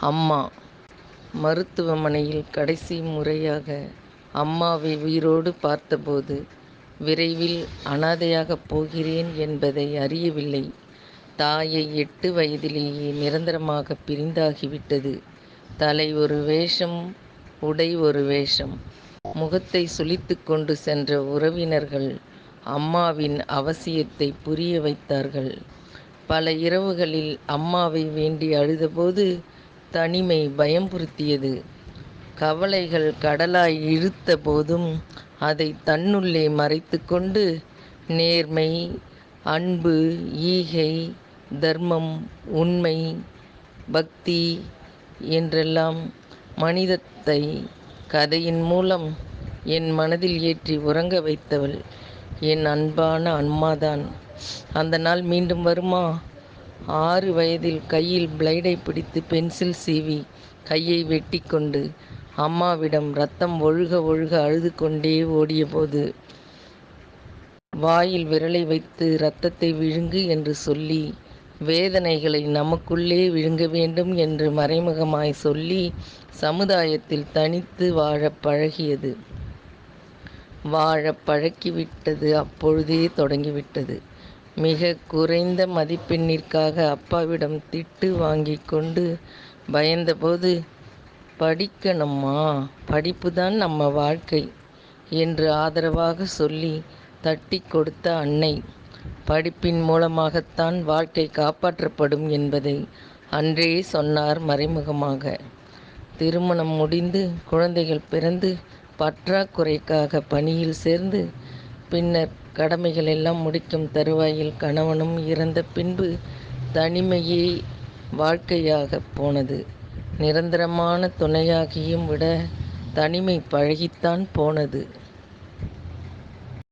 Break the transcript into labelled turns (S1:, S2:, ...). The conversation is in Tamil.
S1: அம்மா மருத்துவமனையில் கடைசி முறையாக அம்மாவை உயிரோடு பார்த்தபோது, விரைவில் அனாதையாகப் போகிறேன் என்பதை அறியவில்லை. தாயை 8 வயதிலேயே நிரந்தரமாகப் பிரிந்தாகிவிட்டது. தலை ஒரு வேஷம், உடை ஒரு வேஷம். முகத்தை சுளித்துக் கொண்டு சென்ற உறவினர்கள் அம்மாவின் அவசியத்தை புரிய வைத்தார்கள். பல இரவுகளில் அம்மாவை வேண்டி அழுதபோது தனிமை பயம்புறுத்தியது. கவலைகள் கடலாய் இழுத்த போதும் அதை தன்னுள்ளே மறைத்து கொண்டு நேர்மை, அன்பு, ஈகை, தர்மம், உண்மை, பக்தி என்றெல்லாம் மனிதத்தை கதையின் மூலம் என் மனதில் ஏற்றி உறங்க வைத்தவள் என் அன்பான அம்மாதான். அந்த நாள் மீண்டும் வருமா? 6 வயதில் கையில் பிளைடை பிடித்து பென்சில் சீவி கையை வெட்டி கொண்டு அம்மாவிடம் ரத்தம் ஒழுக ஒழுக அழுது கொண்டே ஓடியபோது, வாயில் விரலை வைத்து இரத்தத்தை விழுங்கு என்று சொல்லி, வேதனைகளை நமக்குள்ளே விழுங்க வேண்டும் என்று மறைமுகமாய் சொல்லி சமுதாயத்தில் தனித்து வாழப் பழகியது. வாழப் பழக்கிவிட்டது. அப்பொழுதே தொடங்கிவிட்டது. மிக குறைந்த மதிப்பெண்ணிற்காக அப்பாவிடம் திட்டு வாங்கிக் கொண்டு பயந்தபோது, படிக்கணும்மா, படிப்புதான் நம்ம வாழ்க்கை என்று ஆதரவாக சொல்லி தட்டி கொடுத்த அன்னை. படிப்பின் மூலமாகத்தான் வாழ்க்கை காப்பாற்றப்படும் என்பதை அன்றே சொன்னார் மறைமுகமாக. திருமணம் முடிந்து குழந்தைகள் பிறந்து பற்றாக்குறைக்காக பணியில் சேர்ந்து பின்னர் கடமைகள் எல்லாம் முடிக்கும் தருவாயில் கணவனும் இறந்த பின்பு தனிமையே வாழ்க்கையாக போனது. நிரந்தரமான துணையாகியும் விட தனிமை பழகித்தான் போனது.